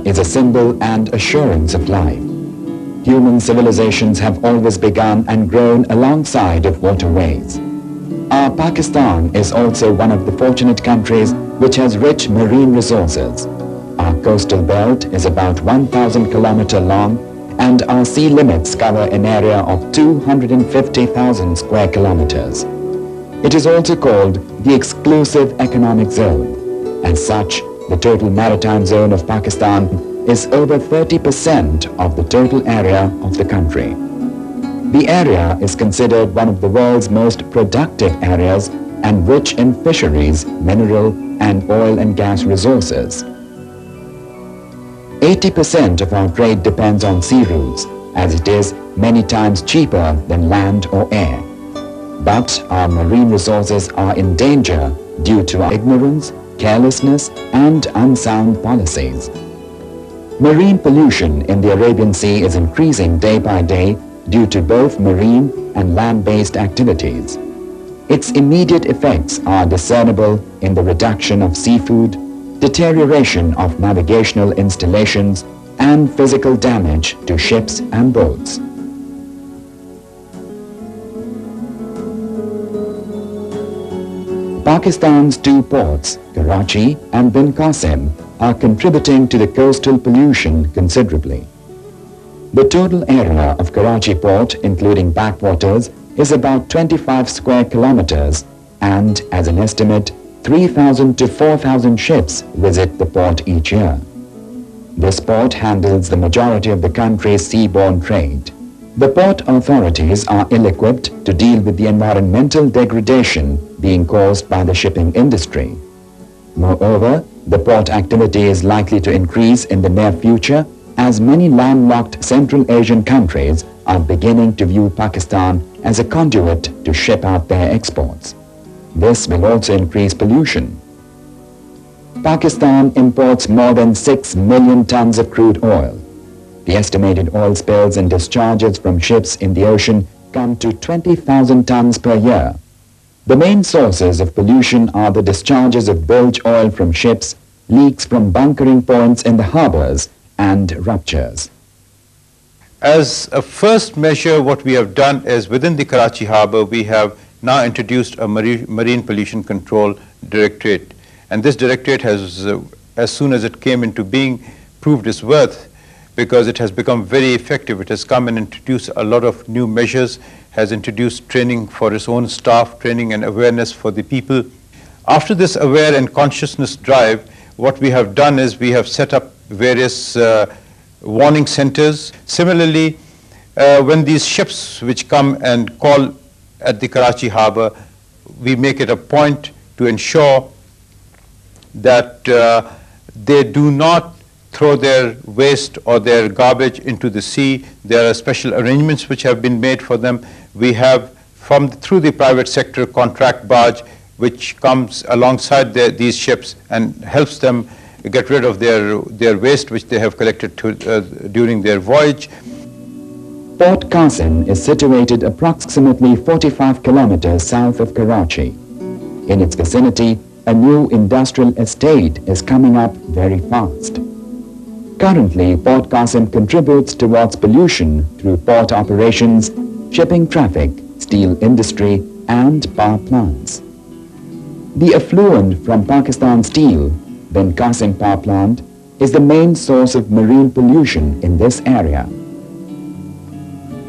is a symbol and assurance of life. Human civilizations have always begun and grown alongside of waterways. Our Pakistan is also one of the fortunate countries which has rich marine resources. Our coastal belt is about 1,000 kilometers long, and our sea limits cover an area of 250,000 square kilometers. It is also called the exclusive economic zone. As such, the total maritime zone of Pakistan is over 30% of the total area of the country. The area is considered one of the world's most productive areas and rich in fisheries, mineral and oil and gas resources. 80% of our trade depends on sea routes, as it is many times cheaper than land or air. But our marine resources are in danger due to our ignorance, carelessness and unsound policies. Marine pollution in the Arabian Sea is increasing day by day due to both marine and land-based activities. Its immediate effects are discernible in the reduction of seafood, deterioration of navigational installations, and physical damage to ships and boats. Pakistan's two ports, Karachi and Bin Qasim, are contributing to the coastal pollution considerably. The total area of Karachi port, including backwaters, is about 25 square kilometers, and as an estimate, 3,000 to 4,000 ships visit the port each year. This port handles the majority of the country's seaborne trade. The port authorities are ill-equipped to deal with the environmental degradation being caused by the shipping industry. Moreover, the port activity is likely to increase in the near future as many landlocked Central Asian countries are beginning to view Pakistan as a conduit to ship out their exports. This will also increase pollution. Pakistan imports more than 6 million tons of crude oil. The estimated oil spills and discharges from ships in the ocean come to 20,000 tons per year. The main sources of pollution are the discharges of bilge oil from ships, leaks from bunkering points in the harbors, and ruptures. As a first measure, what we have done is within the Karachi harbor, we have now introduced a Marine Pollution Control Directorate. And this directorate has, as soon as it came into being, proved its worth because it has become very effective. It has come and introduced a lot of new measures, has introduced training for its own staff, training and awareness for the people. After this aware and consciousness drive, what we have done is we have set up various warning centers. Similarly, when these ships which come and call at the Karachi harbor, we make it a point to ensure that they do not throw their waste or their garbage into the sea. There are special arrangements which have been made for them. We have through the private sector contract barge which comes alongside these ships and helps them get rid of their waste which they have collected during their voyage. Port Qasim is situated approximately 45 kilometers south of Karachi. In its vicinity, a new industrial estate is coming up very fast. Currently, Port Qasim contributes towards pollution through port operations, shipping traffic, steel industry, and power plants. The effluent from Pakistan Steel, Bin Qasim power plant, is the main source of marine pollution in this area.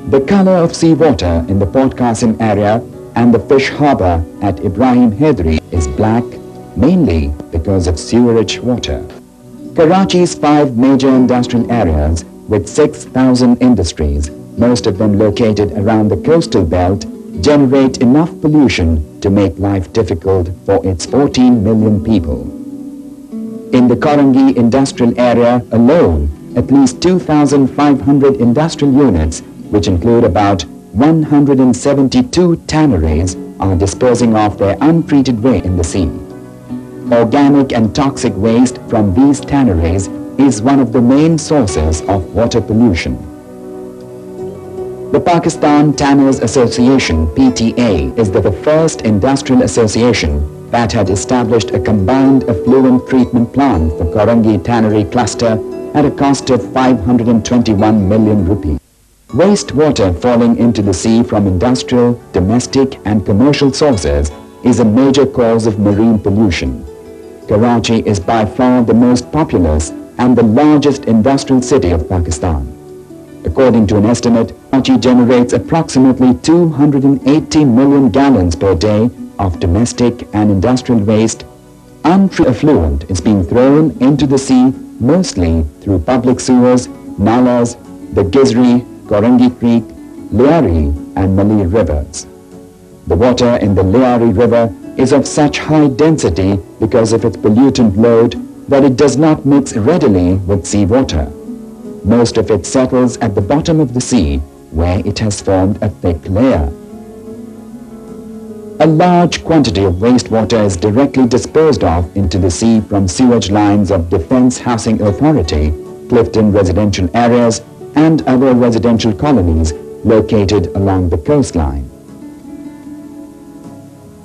The color of seawater in the Port Qasim area and the fish harbor at Ibrahim Hedri is black, mainly because of sewerage water. Karachi's 5 major industrial areas with 6,000 industries, most of them located around the coastal belt, generate enough pollution to make life difficult for its 14 million people. In the Karachi industrial area alone, at least 2,500 industrial units, which include about 172 tanneries, are disposing of their untreated waste in the sea. Organic and toxic waste from these tanneries is one of the main sources of water pollution. The Pakistan Tanners Association, PTA, is the first industrial association that had established a combined effluent treatment plant for Karachi Tannery Cluster at a cost of 521 million rupees. Wastewater falling into the sea from industrial, domestic and commercial sources is a major cause of marine pollution. Karachi is by far the most populous and the largest industrial city of Pakistan. According to an estimate, Karachi generates approximately 280 million gallons per day of domestic and industrial waste. Untreated effluent is being thrown into the sea mostly through public sewers, nalas, the Gizri, Korangi Creek, Liari and Malay rivers. The water in the Liari River is of such high density because of its pollutant load that it does not mix readily with seawater. Most of it settles at the bottom of the sea, where it has formed a thick layer. A large quantity of wastewater is directly disposed of into the sea from sewage lines of Defence Housing Authority, Clifton residential areas and other residential colonies located along the coastline.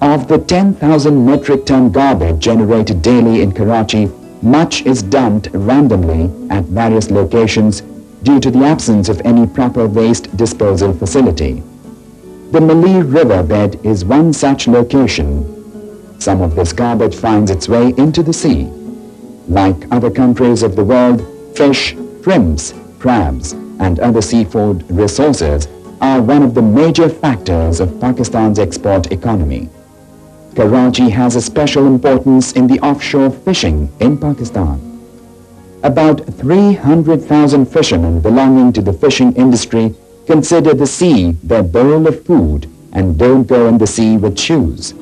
Of the 10,000 metric ton garbage generated daily in Karachi, much is dumped randomly at various locations due to the absence of any proper waste disposal facility. The Malay riverbed is one such location. Some of this garbage finds its way into the sea. Like other countries of the world, fish, shrimps, crabs and other seafood resources are one of the major factors of Pakistan's export economy. Karachi has a special importance in the offshore fishing in Pakistan. About 300,000 fishermen belonging to the fishing industry consider the sea their bowl of food and don't go in the sea with shoes.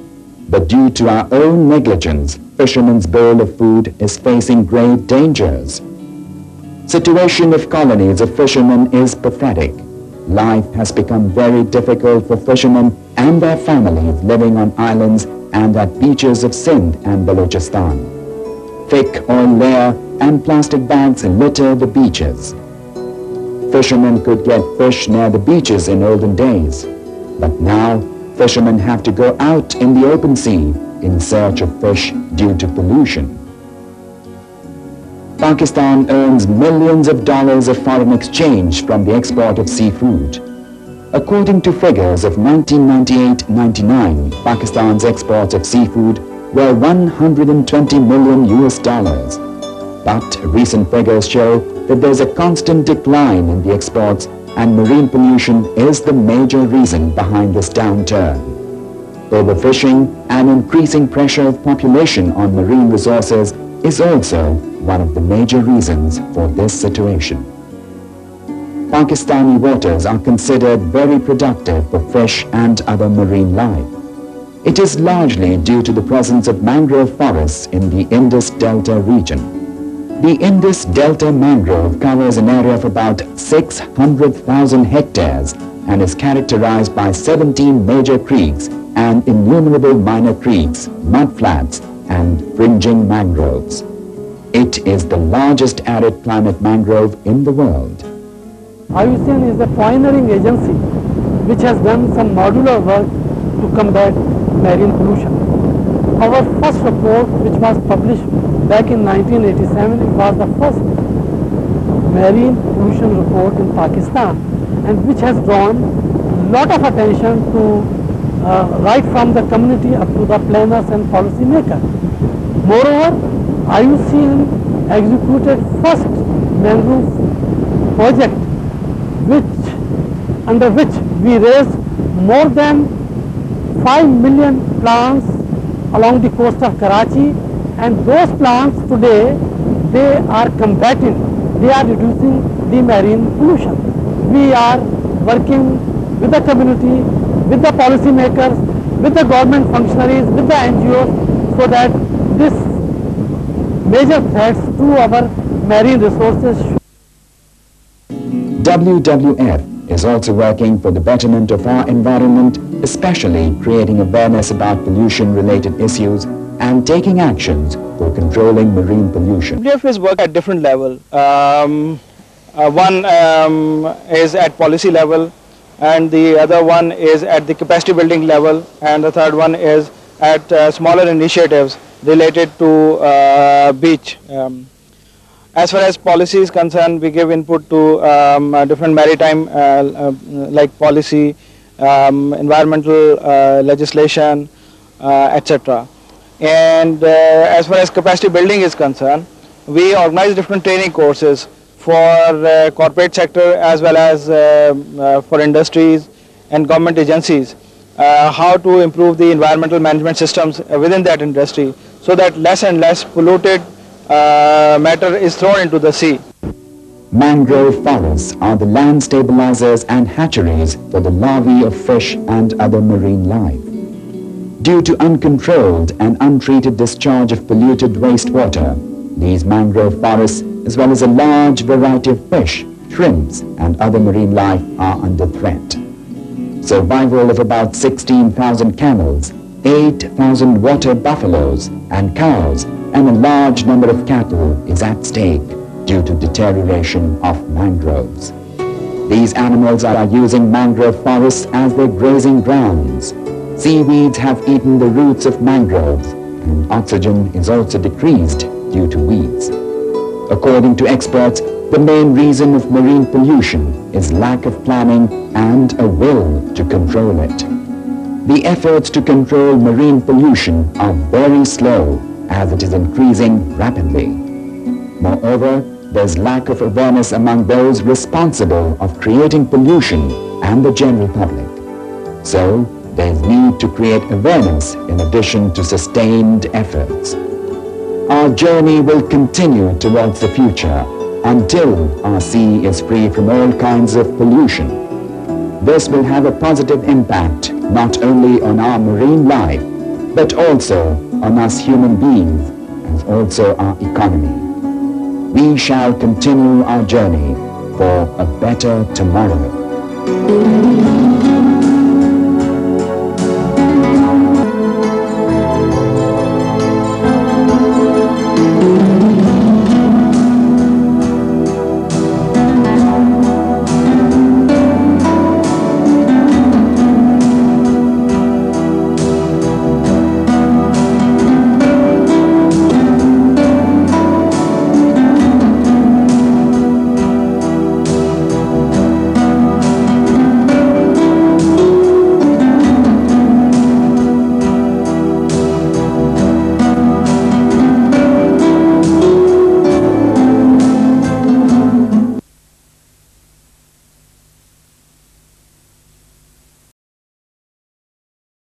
But due to our own negligence, fishermen's bowl of food is facing grave dangers. Situation of colonies of fishermen is pathetic. Life has become very difficult for fishermen and their families living on islands and at beaches of Sindh and Balochistan. Thick oil layer and plastic bags litter the beaches. Fishermen could get fish near the beaches in olden days, but now fishermen have to go out in the open sea in search of fish due to pollution. Pakistan earns millions of dollars of foreign exchange from the export of seafood. According to figures of 1998-99, Pakistan's exports of seafood were 120 million US dollars. But recent figures show that there's a constant decline in the exports and marine pollution is the major reason behind this downturn. Overfishing and increasing pressure of population on marine resources is also one of the major reasons for this situation. Pakistani waters are considered very productive for fish and other marine life. It is largely due to the presence of mangrove forests in the Indus Delta region. The Indus Delta mangrove covers an area of about 600,000 hectares and is characterized by 17 major creeks and innumerable minor creeks, mudflats and fringing mangroves. It is the largest arid climate mangrove in the world. IUCN is a pioneering agency which has done some modular work to combat marine pollution. Our first report, which was published back in 1987, it was the first marine pollution report in Pakistan and which has drawn a lot of attention to right from the community up to the planners and policymakers. Moreover, IUCN executed first mangrove project under which we raised more than 5 million plants along the coast of Karachi, and those plants today, they are combating, they are reducing the marine pollution. We are working with the community, with the policymakers, with the government functionaries, with the NGOs, so that this major threats to our marine resources. WWF is also working for the betterment of our environment, especially creating awareness about pollution-related issues and taking actions for controlling marine pollution. WWF is work at different level. One is at policy level, and the other one is at the capacity building level, and the third one is at smaller initiatives related to beach. As far as policy is concerned, we give input to different maritime like policy, environmental legislation, etc. And as far as capacity building is concerned, we organize different training courses for corporate sector as well as for industries and government agencies, how to improve the environmental management systems within that industry so that less and less polluted matter is thrown into the sea. Mangrove forests are the land stabilizers and hatcheries for the larvae of fish and other marine life. Due to uncontrolled and untreated discharge of polluted wastewater, these mangrove forests, as well as a large variety of fish, shrimps, and other marine life, are under threat. Survival of about 16,000 camels, 8,000 water buffaloes and cows, and a large number of cattle is at stake due to deterioration of mangroves. These animals are using mangrove forests as their grazing grounds. Seaweeds have eaten the roots of mangroves, and oxygen is also decreased due to weeds. According to experts, the main reason of marine pollution is lack of planning and a will to control it. The efforts to control marine pollution are very slow as it is increasing rapidly. Moreover, there's lack of awareness among those responsible of creating pollution and the general public. So, there's need to create awareness in addition to sustained efforts. Our journey will continue towards the future until our sea is free from all kinds of pollution. This will have a positive impact not only on our marine life, but also on us human beings and also our economy. We shall continue our journey for a better tomorrow.